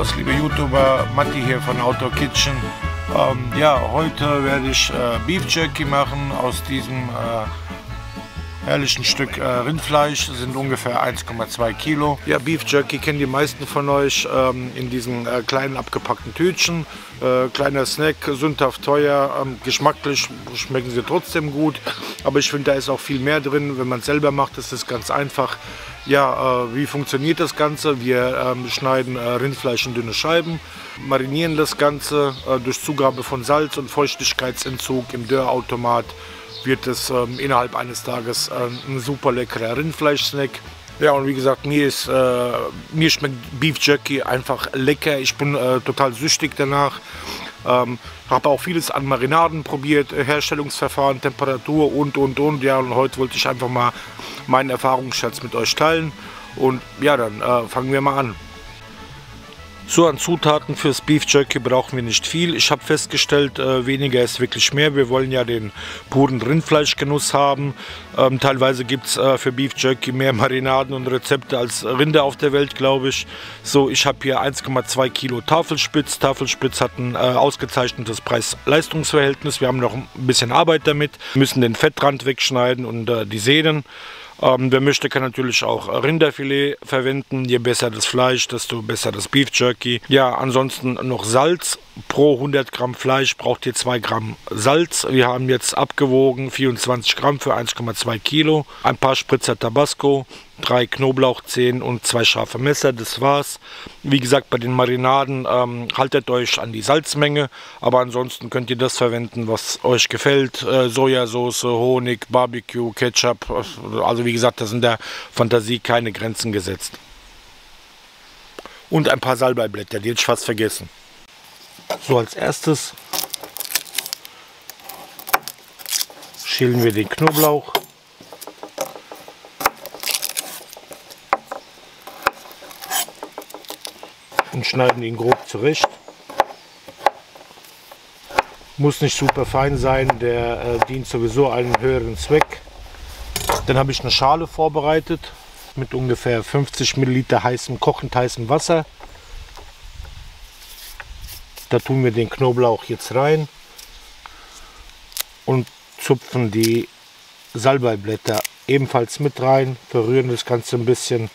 Servus liebe YouTuber, Matti hier von Outdoor Kitchen. Ja, heute werde ich Beef Jerky machen aus diesem herrlichen Stück Rindfleisch. Das sind ungefähr 1,2 Kilo. Ja, Beef Jerky kennen die meisten von euch in diesen kleinen abgepackten Tütchen. Kleiner Snack, sündhaft teuer, geschmacklich schmecken sie trotzdem gut. Aber ich finde, da ist auch viel mehr drin. Wenn man es selber macht, ist es ganz einfach. Ja, wie funktioniert das Ganze? Wir schneiden Rindfleisch in dünne Scheiben, marinieren das Ganze durch Zugabe von Salz und Feuchtigkeitsentzug im Dörrautomat. Wird es innerhalb eines Tages ein super leckerer Rindfleischsnack. Ja, und wie gesagt, mir schmeckt Beef Jerky einfach lecker. Ich bin total süchtig danach. Habe auch vieles an Marinaden probiert, Herstellungsverfahren, Temperatur und. Ja, und heute wollte ich einfach mal meinen Erfahrungsschatz mit euch teilen. Und ja, dann fangen wir mal an. So, an Zutaten fürs Beef Jerky brauchen wir nicht viel. Ich habe festgestellt, weniger ist wirklich mehr. Wir wollen ja den puren Rindfleischgenuss haben. Teilweise gibt es für Beef Jerky mehr Marinaden und Rezepte als Rinder auf der Welt, glaube ich. So, ich habe hier 1,2 Kilo Tafelspitz. Tafelspitz hat ein ausgezeichnetes Preis-Leistungs-Verhältnis. Wir haben noch ein bisschen Arbeit damit. Wir müssen den Fettrand wegschneiden und die Sehnen. Wer möchte, kann natürlich auch Rinderfilet verwenden. Je besser das Fleisch, desto besser das Beef Jerky. Ja, ansonsten noch Salz. Pro 100 Gramm Fleisch braucht ihr 2 Gramm Salz. Wir haben jetzt abgewogen 24 Gramm für 1,2 Kilo. Ein paar Spritzer Tabasco, 3 Knoblauchzehen und 2 scharfe Messer. Das war's. Wie gesagt, bei den Marinaden haltet euch an die Salzmenge. Aber ansonsten könnt ihr das verwenden, was euch gefällt. Sojasauce, Honig, Barbecue, Ketchup. Also wie gesagt, da sind der Fantasie keine Grenzen gesetzt. Und ein paar Salbeiblätter, die hätte ich fast vergessen. So, als erstes schälen wir den Knoblauch. Und schneiden ihn grob zurecht. Muss nicht super fein sein, der dient sowieso einem höheren Zweck. Dann habe ich eine Schale vorbereitet mit ungefähr 50 Milliliter kochend heißem Wasser. Da tun wir den Knoblauch jetzt rein und zupfen die Salbeiblätter ebenfalls mit rein, verrühren das Ganze ein bisschen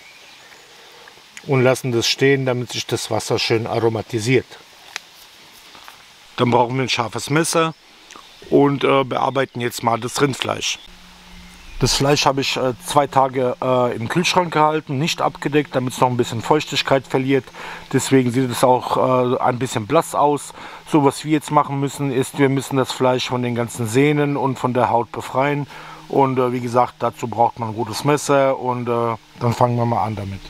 und lassen das stehen, damit sich das Wasser schön aromatisiert. Dann brauchen wir ein scharfes Messer und bearbeiten jetzt mal das Rindfleisch. Das Fleisch habe ich 2 Tage im Kühlschrank gehalten, nicht abgedeckt, damit es noch ein bisschen Feuchtigkeit verliert. Deswegen sieht es auch ein bisschen blass aus. So, was wir jetzt machen müssen, ist, wir müssen das Fleisch von den ganzen Sehnen und von der Haut befreien. Und wie gesagt, dazu braucht man ein gutes Messer und dann fangen wir mal an damit.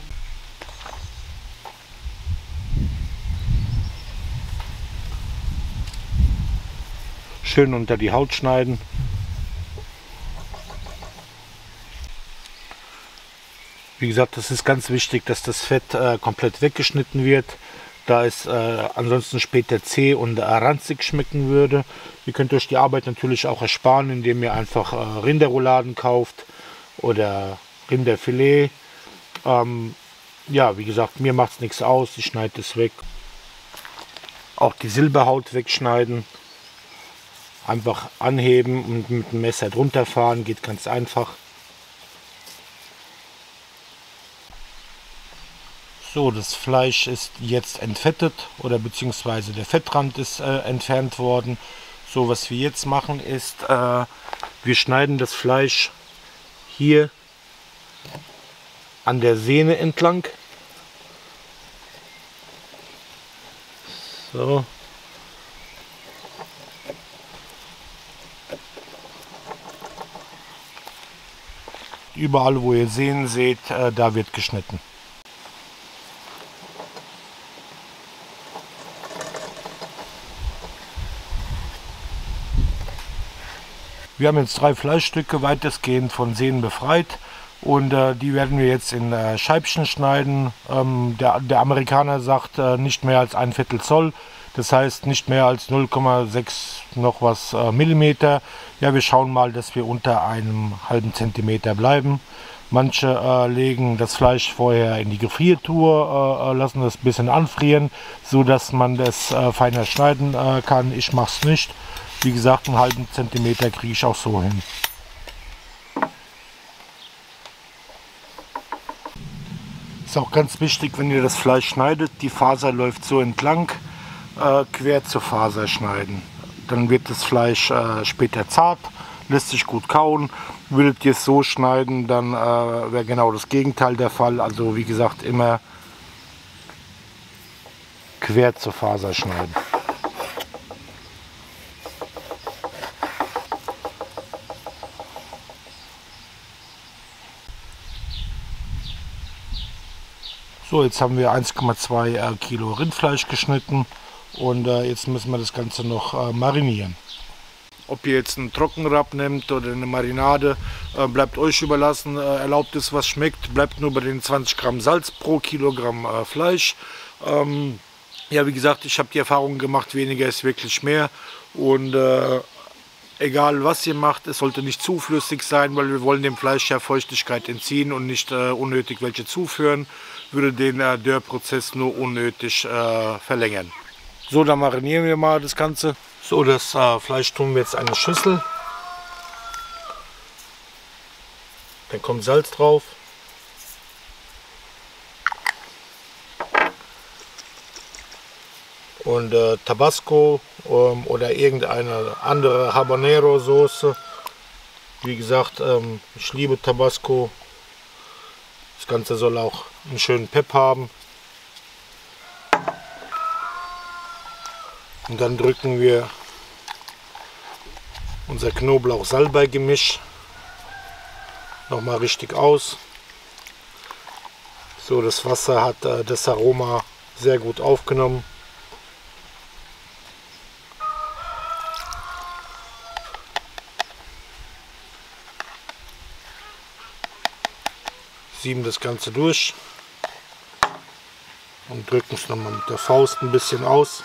Schön unter die Haut schneiden. Wie gesagt, das ist ganz wichtig, dass das Fett komplett weggeschnitten wird, da es ansonsten später zäh und ranzig schmecken würde. Ihr könnt euch die Arbeit natürlich auch ersparen, indem ihr einfach Rinderrouladen kauft oder Rinderfilet. Ja, wie gesagt, mir macht es nichts aus, ich schneide es weg. Auch die Silberhaut wegschneiden. Einfach anheben und mit dem Messer drunter fahren, geht ganz einfach. So, das Fleisch ist jetzt entfettet oder beziehungsweise der Fettrand ist entfernt worden. So, was wir jetzt machen ist, wir schneiden das Fleisch hier an der Sehne entlang. So. Überall, wo ihr Sehnen seht, da wird geschnitten. Wir haben jetzt 3 Fleischstücke weitestgehend von Sehnen befreit und die werden wir jetzt in Scheibchen schneiden. Der Amerikaner sagt nicht mehr als 1/4 Zoll. Das heißt nicht mehr als 0,6 noch was Millimeter. Ja, wir schauen mal, dass wir unter einem halben Zentimeter bleiben. Manche legen das Fleisch vorher in die Gefriertruhe, lassen das ein bisschen anfrieren, so dass man das feiner schneiden kann. Ich mache es nicht. Wie gesagt, einen halben Zentimeter kriege ich auch so hin. Ist auch ganz wichtig, wenn ihr das Fleisch schneidet, die Faser läuft so entlang, quer zur Faser schneiden. Dann wird das Fleisch später zart, lässt sich gut kauen. Würdet ihr es so schneiden, dann wäre genau das Gegenteil der Fall. Also wie gesagt, immer quer zur Faser schneiden. So, jetzt haben wir 1,2 Kilo Rindfleisch geschnitten und jetzt müssen wir das Ganze noch marinieren. Ob ihr jetzt einen Trockenrab nehmt oder eine Marinade, bleibt euch überlassen. Erlaubt es, was schmeckt. Bleibt nur bei den 20 Gramm Salz pro Kilogramm Fleisch. Ja, wie gesagt, ich habe die Erfahrung gemacht, weniger ist wirklich mehr. Und egal was ihr macht, es sollte nicht zu flüssig sein, weil wir wollen dem Fleisch ja Feuchtigkeit entziehen und nicht unnötig welche zuführen. Würde den Dörrprozess nur unnötig verlängern. So, dann marinieren wir mal das Ganze. So, das Fleisch tun wir jetzt in eine Schüssel. Dann kommt Salz drauf. Und Tabasco oder irgendeine andere Habanero-Soße. Wie gesagt, ich liebe Tabasco. Das Ganze soll auch einen schönen Pep haben. Und dann drücken wir unser Knoblauch-Salbei-Gemisch nochmal richtig aus. So, das Wasser hat das Aroma sehr gut aufgenommen. Sieben das Ganze durch und drücken es nochmal mit der Faust ein bisschen aus.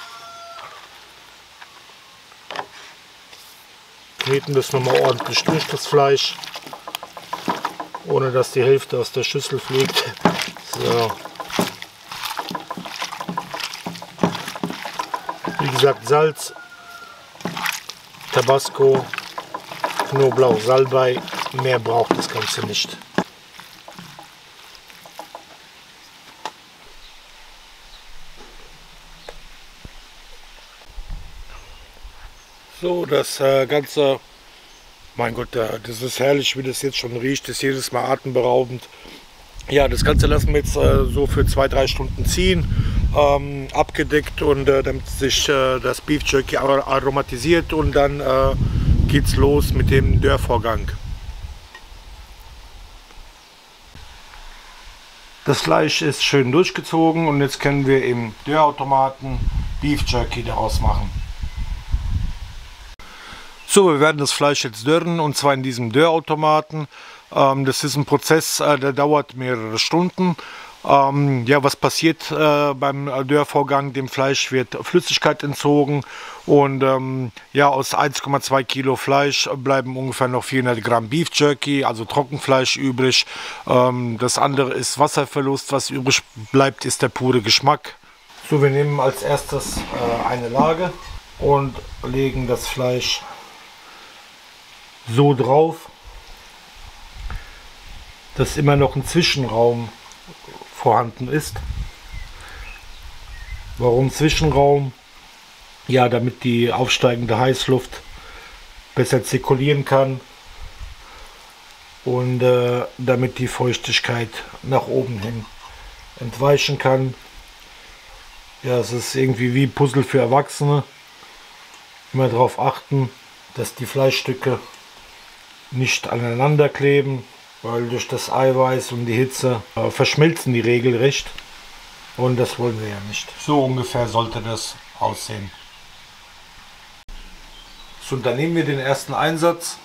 Kneten das nochmal ordentlich durch, das Fleisch, ohne dass die Hälfte aus der Schüssel fliegt. So. Wie gesagt, Salz, Tabasco, Knoblauch, Salbei, mehr braucht das Ganze nicht. So, das Ganze, mein Gott, das ist herrlich, wie das jetzt schon riecht, das ist jedes Mal atemberaubend. Ja, das Ganze lassen wir jetzt so für 2-3 Stunden ziehen, abgedeckt, und damit sich das Beef Jerky aromatisiert, und dann geht's los mit dem Dörrvorgang. Das Fleisch ist schön durchgezogen und jetzt können wir im Dörrautomaten Beef Jerky daraus machen. So, wir werden das Fleisch jetzt dörren, und zwar in diesem Dörrautomaten. Das ist ein Prozess, der dauert mehrere Stunden. Ja, was passiert beim Dörrvorgang? Dem Fleisch wird Flüssigkeit entzogen, und ja, aus 1,2 Kilo Fleisch bleiben ungefähr noch 400 Gramm Beef Jerky, also Trockenfleisch, übrig. Das andere ist Wasserverlust. Was übrig bleibt, ist der pure Geschmack. So, wir nehmen als erstes eine Lage und legen das Fleisch so drauf, dass immer noch ein Zwischenraum vorhanden ist. Warum Zwischenraum? Ja, damit die aufsteigende Heißluft besser zirkulieren kann und damit die Feuchtigkeit nach oben hin entweichen kann. Ja, es ist irgendwie wie Puzzle für Erwachsene. Immer darauf achten, dass die Fleischstücke nicht aneinander kleben, weil durch das Eiweiß und die Hitze verschmilzen die regelrecht, und das wollen wir ja nicht. So ungefähr sollte das aussehen. So, dann nehmen wir den ersten Einsatz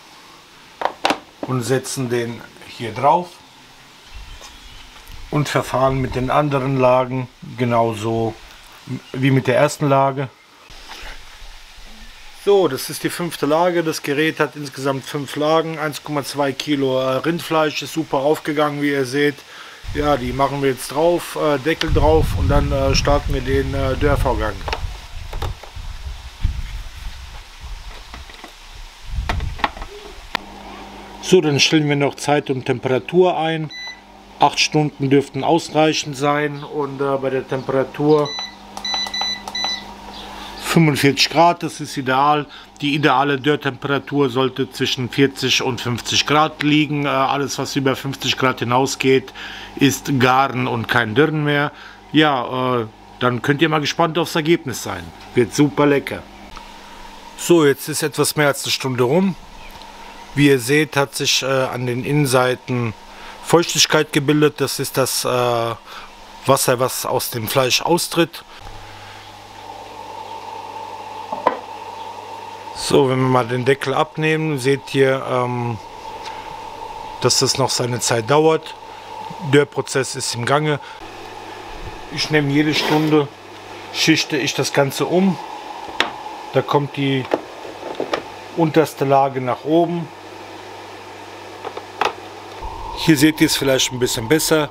und setzen den hier drauf und verfahren mit den anderen Lagen genauso wie mit der ersten Lage. So, das ist die 5. Lage. Das Gerät hat insgesamt 5 Lagen, 1,2 Kilo Rindfleisch, ist super aufgegangen, wie ihr seht. Ja, die machen wir jetzt drauf, Deckel drauf und dann starten wir den Dörrvorgang. So, dann stellen wir noch Zeit und Temperatur ein. 8 Stunden dürften ausreichend sein und bei der Temperatur 45 Grad, das ist ideal. Die ideale Dörrtemperatur sollte zwischen 40 und 50 Grad liegen. Alles, was über 50 Grad hinausgeht, ist Garen und kein Dürren mehr. Ja, dann könnt ihr mal gespannt aufs Ergebnis sein. Wird super lecker. So, jetzt ist etwas mehr als eine Stunde rum. Wie ihr seht, hat sich an den Innenseiten Feuchtigkeit gebildet. Das ist das Wasser, was aus dem Fleisch austritt. So, wenn wir mal den Deckel abnehmen, seht ihr, dass das noch seine Zeit dauert. Der Prozess ist im Gange. Ich nehme jede Stunde, schichte ich das Ganze um. Da kommt die unterste Lage nach oben. Hier seht ihr es vielleicht ein bisschen besser.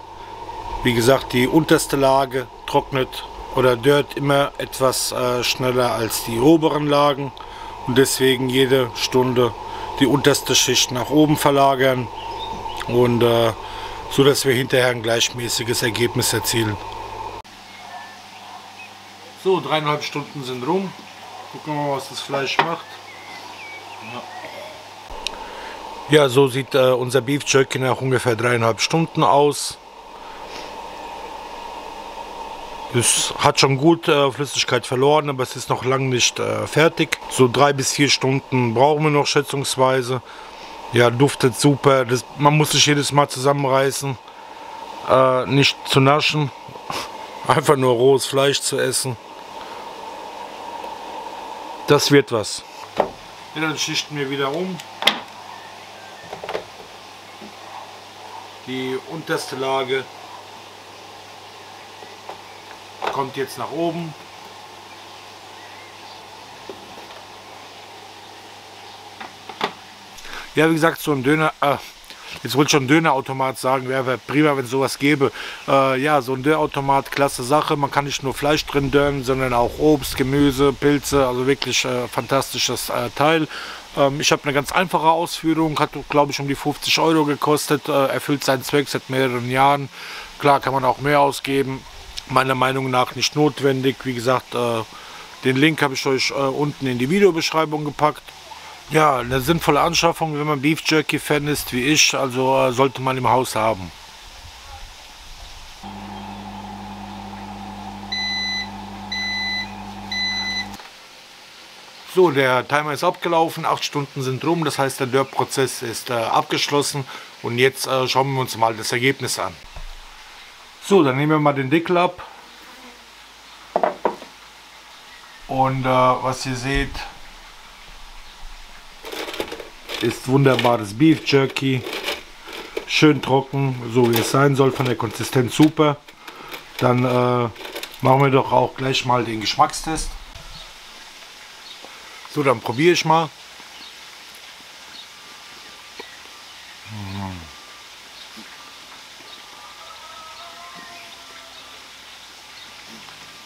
Wie gesagt, die unterste Lage trocknet oder dörrt immer etwas schneller als die oberen Lagen. Und deswegen jede Stunde die unterste Schicht nach oben verlagern und so dass wir hinterher ein gleichmäßiges Ergebnis erzielen. So, 3,5 Stunden sind rum. Gucken wir mal, was das Fleisch macht. Ja, so sieht unser Beef Jerky nach ungefähr 3,5 Stunden aus. Es hat schon gut Flüssigkeit verloren, aber es ist noch lange nicht fertig. So 3 bis 4 Stunden brauchen wir noch schätzungsweise. Ja, duftet super. Man muss sich jedes Mal zusammenreißen, nicht zu naschen, einfach nur rohes Fleisch zu essen. Das wird was. Ja, dann schichten wir wieder um. Die unterste Lage kommt jetzt nach oben. Ja, wie gesagt, so ein Döner, jetzt wollte ich schon Dönerautomat sagen, wäre prima, wenn es sowas gäbe. Ja, so ein Dönerautomat, klasse Sache. Man kann nicht nur Fleisch drin dönen, sondern auch Obst, Gemüse, Pilze, also wirklich fantastisches Teil. Ich habe eine ganz einfache Ausführung, hat glaube ich um die 50 € gekostet, erfüllt seinen Zweck seit mehreren Jahren. Klar kann man auch mehr ausgeben. Meiner Meinung nach nicht notwendig. Wie gesagt, den Link habe ich euch unten in die Videobeschreibung gepackt. Ja, eine sinnvolle Anschaffung, wenn man Beef Jerky Fan ist wie ich, also sollte man im Haus haben. So, der Timer ist abgelaufen, 8 Stunden sind rum, das heißt der Dörrprozess ist abgeschlossen und jetzt schauen wir uns mal das Ergebnis an. So, dann nehmen wir mal den Deckel ab und was ihr seht, ist wunderbares Beef Jerky, schön trocken, so wie es sein soll, von der Konsistenz super. Dann machen wir doch auch gleich mal den Geschmackstest. So, dann probiere ich mal.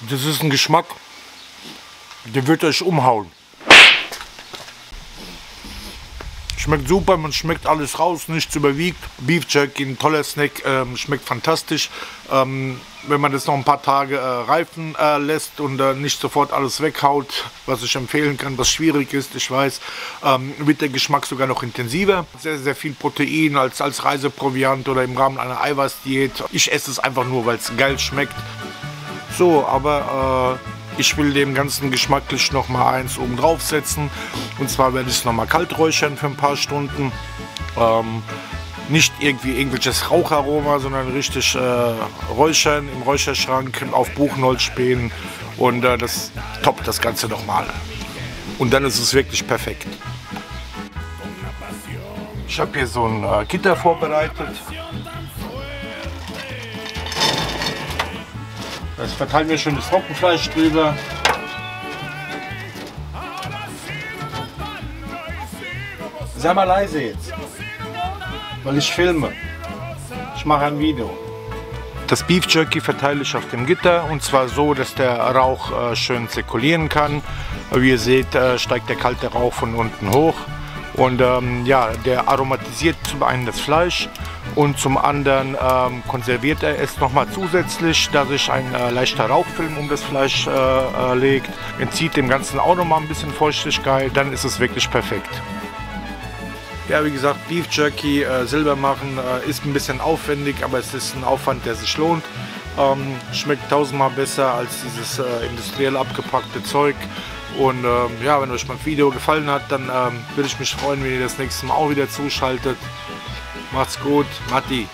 Das ist ein Geschmack, der wird euch umhauen. Schmeckt super, man schmeckt alles raus, nichts überwiegt. Beef Jerky, ein toller Snack, schmeckt fantastisch. Wenn man das noch ein paar Tage reifen lässt und nicht sofort alles weghaut, was ich empfehlen kann, was schwierig ist, ich weiß, wird der Geschmack sogar noch intensiver. Sehr, sehr viel Protein als Reiseproviant oder im Rahmen einer Eiweißdiät. Ich esse es einfach nur, weil es geil schmeckt. So, aber ich will dem Ganzen geschmacklich noch mal eins oben drauf setzen. Und zwar werde ich es noch mal kalt räuchern für ein paar Stunden. Nicht irgendwie irgendwelches Raucharoma, sondern richtig räuchern im Räucherschrank auf Buchenholzspänen. Und das toppt das Ganze noch mal. Und dann ist es wirklich perfekt. Ich habe hier so ein Gitter vorbereitet. Jetzt verteilen wir schön das Trockenfleisch drüber. Sei mal leise jetzt, weil ich filme. Ich mache ein Video. Das Beef Jerky verteile ich auf dem Gitter und zwar so, dass der Rauch schön zirkulieren kann. Wie ihr seht, steigt der kalte Rauch von unten hoch und ja, der aromatisiert zum einen das Fleisch und zum anderen konserviert er es nochmal zusätzlich, da sich ein leichter Rauchfilm um das Fleisch legt. Entzieht dem Ganzen auch nochmal ein bisschen Feuchtigkeit, dann ist es wirklich perfekt. Ja, wie gesagt, Beef Jerky selber machen ist ein bisschen aufwendig, aber es ist ein Aufwand, der sich lohnt. Schmeckt tausendmal besser als dieses industriell abgepackte Zeug. Und ja, wenn euch mein Video gefallen hat, dann würde ich mich freuen, wenn ihr das nächste Mal auch wieder zuschaltet. Macht's gut, Matti.